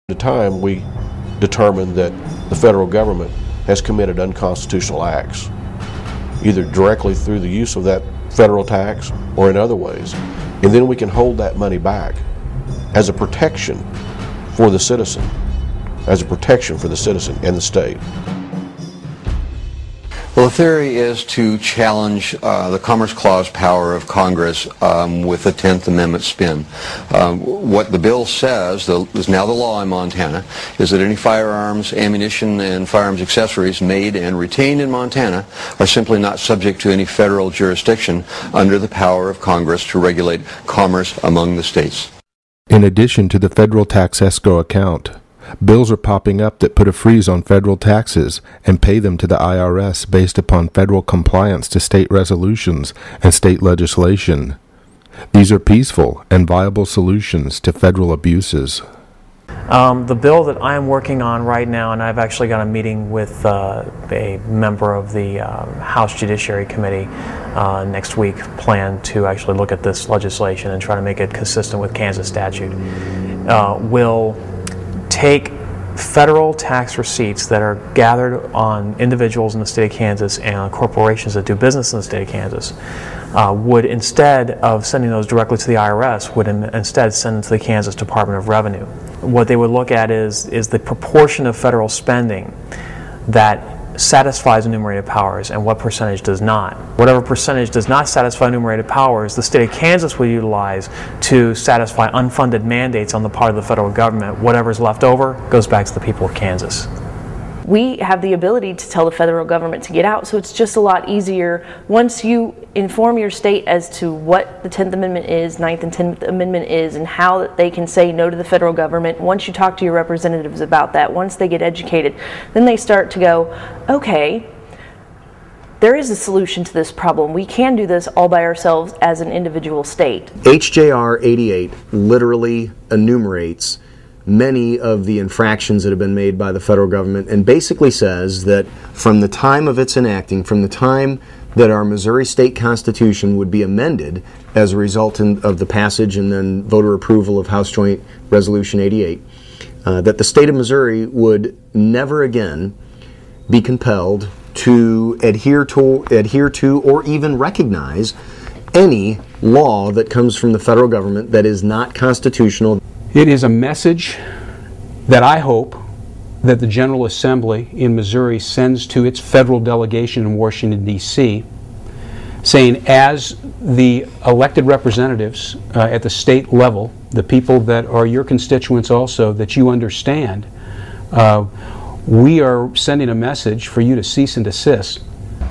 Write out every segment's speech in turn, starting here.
the time we determine that the federal government has committed unconstitutional acts, either directly through the use of that federal tax or in other ways. And then we can hold that money back as a protection for the citizen, and the state. Well, the theory is to challenge the Commerce Clause power of Congress with a 10th Amendment spin. What the bill says, is now the law in Montana, is that any firearms, ammunition, and firearms accessories made and retained in Montana are simply not subject to any federal jurisdiction under the power of Congress to regulate commerce among the states. In addition to the federal tax escrow account, bills are popping up that put a freeze on federal taxes and pay them to the IRS based upon federal compliance to state resolutions and state legislation. These are peaceful and viable solutions to federal abuses. The bill that I'm working on right now, and I've actually got a meeting with a member of the House Judiciary Committee next week, planned to actually look at this legislation and try to make it consistent with Kansas statute, will take federal tax receipts that are gathered on individuals in the state of Kansas and on corporations that do business in the state of Kansas, would, instead of sending those directly to the IRS, would instead send them to the Kansas Department of Revenue. What they would look at is the proportion of federal spending that satisfies enumerated powers and what percentage does not. Whatever percentage does not satisfy enumerated powers, the state of Kansas will utilize to satisfy unfunded mandates on the part of the federal government. Whatever's left over goes back to the people of Kansas. We have the ability to tell the federal government to get out, so it's just a lot easier once you inform your state as to what the 10th Amendment is, 9th and 10th Amendment is, and how they can say no to the federal government. Once you talk to your representatives about that, once they get educated, then they start to go, okay, there is a solution to this problem. We can do this all by ourselves as an individual state. HJR 88 literally enumerates many of the infractions that have been made by the federal government and basically says that from the time of its enacting, from the time that our Missouri state constitution would be amended as a result of the passage and then voter approval of House Joint Resolution 88, that the state of Missouri would never again be compelled to adhere to or even recognize any law that comes from the federal government that is not constitutional. It is a message that I hope that the General Assembly in Missouri sends to its federal delegation in Washington, D.C., saying, as the elected representatives at the state level, the people that are your constituents also, that you understand, we are sending a message for you to cease and desist.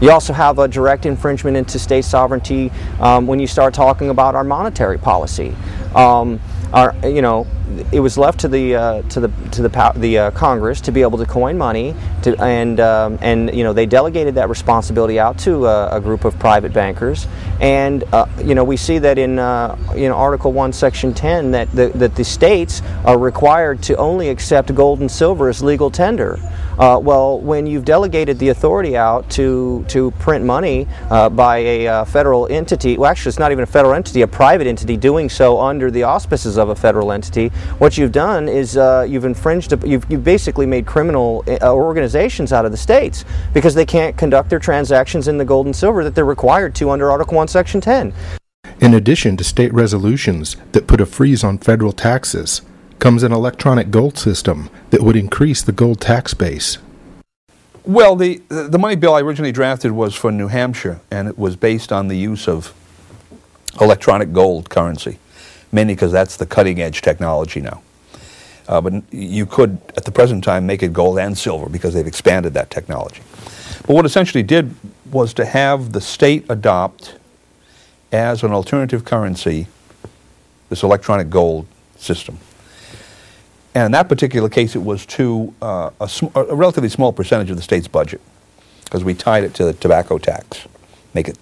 You also have a direct infringement into state sovereignty when you start talking about our monetary policy. It was left to the Congress to be able to coin money, and they delegated that responsibility out to a group of private bankers, and we see that in Article 1, Section 10 that the states are required to only accept gold and silver as legal tender. Well, when you've delegated the authority out to print money by a federal entity, well, actually it's not even a federal entity, a private entity doing so under the auspices of a federal entity, what you've done is you've basically made criminal organizations out of the states because they can't conduct their transactions in the gold and silver that they're required to under Article 1, Section 10. In addition to state resolutions that put a freeze on federal taxes, comes an electronic gold system that would increase the gold tax base. Well, the money bill I originally drafted was for New Hampshire, and it was based on the use of electronic gold currency, mainly because that's the cutting-edge technology now. But you could, at the present time, make it gold and silver because they've expanded that technology. But what essentially did was to have the state adopt as an alternative currency this electronic gold system. And in that particular case, it was to a relatively small percentage of the state's budget, because we tied it to the tobacco tax, make it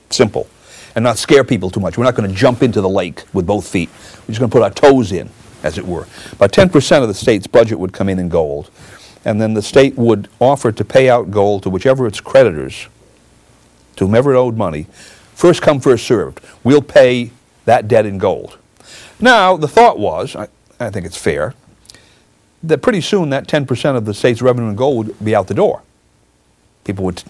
simple, and not scare people too much. We're not going to jump into the lake with both feet. We're just going to put our toes in, as it were. About 10% of the state's budget would come in gold, and then the state would offer to pay out gold to whichever its creditors, to whomever it owed money, first come, first served. We'll pay that debt in gold. Now, the thought was, I think it's fair, that pretty soon that 10% of the state's revenue in gold would be out the door. People would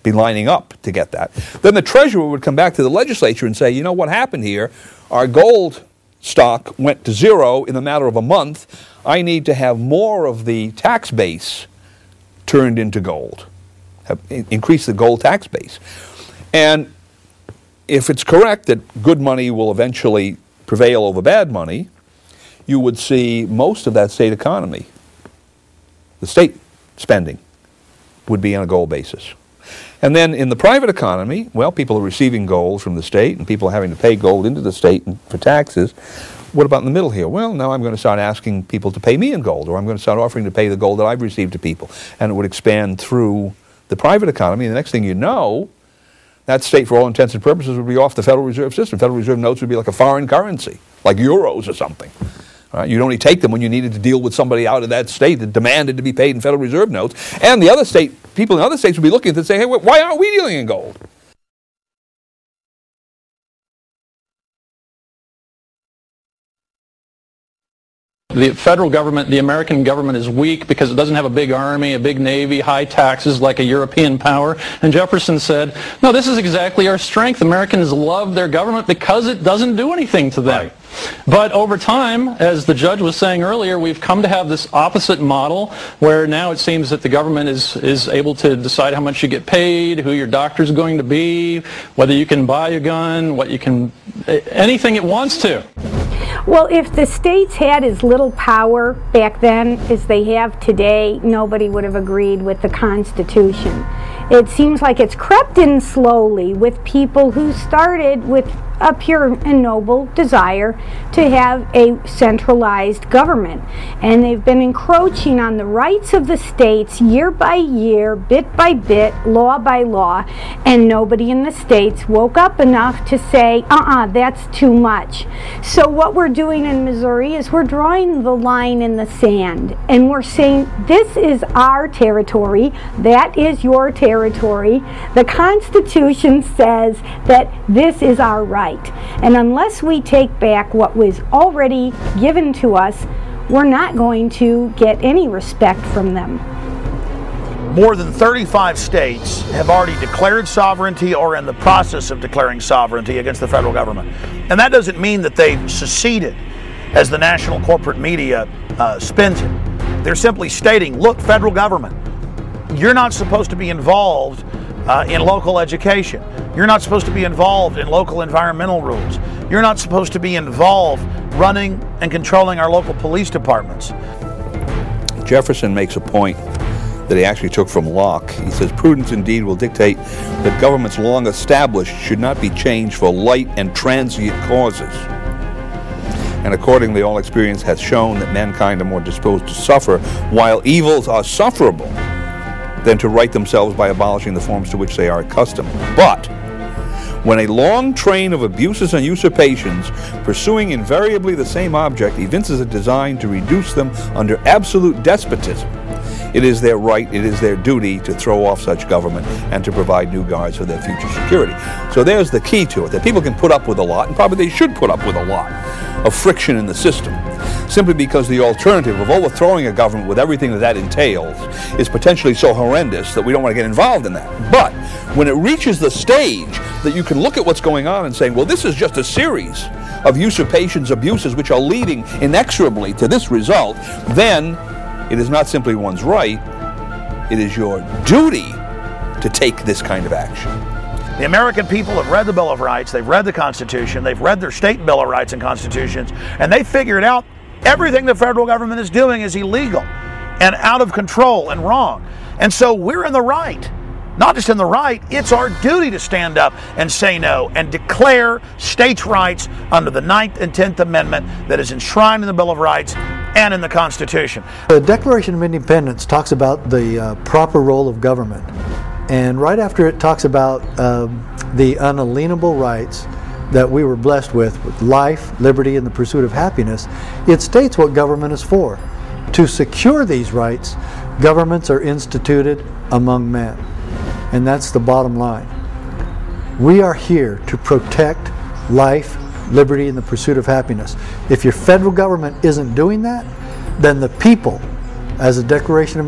be lining up to get that. Then the treasurer would come back to the legislature and say, you know what happened here? Our gold stock went to zero in a matter of a month. I need to have more of the tax base turned into gold. Increase the gold tax base. And if it's correct that good money will eventually prevail over bad money, you would see most of that state economy, the state spending, would be on a gold basis. And then in the private economy, well, people are receiving gold from the state and people are having to pay gold into the state for taxes. What about in the middle here? Well, now I'm going to start asking people to pay me in gold, or I'm going to start offering to pay the gold that I've received to people. And it would expand through the private economy. And the next thing you know, that state, for all intents and purposes, would be off the Federal Reserve System. Federal Reserve notes would be like a foreign currency, like euros or something. Right? You'd only take them when you needed to deal with somebody out of that state that demanded to be paid in Federal Reserve notes. And the other state, people in other states would be looking at it and say, hey, why aren't we dealing in gold? The federal government, the American government, is weak because it doesn't have a big army, a big navy, high taxes like a European power. And Jefferson said, no, this is exactly our strength. Americans love their government because it doesn't do anything to them. Right. But over time, as the judge was saying earlier, we've come to have this opposite model where now it seems that the government is able to decide how much you get paid, who your doctor's going to be, whether you can buy a gun, what you can, anything it wants to. Well, if the states had as little power back then as they have today, nobody would have agreed with the Constitution. It seems like it's crept in slowly with people who started with a pure and noble desire to have a centralized government. And they've been encroaching on the rights of the states year by year, bit by bit, law by law, and nobody in the states woke up enough to say, that's too much. So what we're doing in Missouri is we're drawing the line in the sand, and we're saying, this is our territory, that is your territory. The Constitution says that this is our right. And unless we take back what was already given to us, we're not going to get any respect from them. More than 35 states have already declared sovereignty or in the process of declaring sovereignty against the federal government. And that doesn't mean that they've seceded, as the national corporate media spins it. They're simply stating, look, federal government, you're not supposed to be involved in local education. You're not supposed to be involved in local environmental rules. You're not supposed to be involved running and controlling our local police departments. Jefferson makes a point that he actually took from Locke. He says, prudence indeed will dictate that governments long established should not be changed for light and transient causes. And accordingly, all experience hath shown that mankind are more disposed to suffer, while evils are sufferable, than to right themselves by abolishing the forms to which they are accustomed. But when a long train of abuses and usurpations, pursuing invariably the same object, evinces a design to reduce them under absolute despotism, it is their right, it is their duty to throw off such government and to provide new guards for their future security. So there's the key to it, that people can put up with a lot, and probably they should put up with a lot of friction in the system, simply because the alternative of overthrowing a government with everything that that entails is potentially so horrendous that we don't want to get involved in that. But when it reaches the stage that you can look at what's going on and say, well, this is just a series of usurpations, abuses, which are leading inexorably to this result, then it is not simply one's right, it is your duty to take this kind of action. The American people have read the Bill of Rights, they've read the Constitution, they've read their state Bill of Rights and Constitutions, and they figured out everything the federal government is doing is illegal and out of control and wrong. And so we're in the right. Not just in the right, it's our duty to stand up and say no and declare states' rights under the 9th and 10th Amendment that is enshrined in the Bill of Rights and in the Constitution. The Declaration of Independence talks about the proper role of government. And right after it talks about the unalienable rights that we were blessed with life, liberty, and the pursuit of happiness, it states what government is for. To secure these rights, governments are instituted among men. And that's the bottom line. We are here to protect life, liberty, and the pursuit of happiness. If your federal government isn't doing that, then the people as a declaration of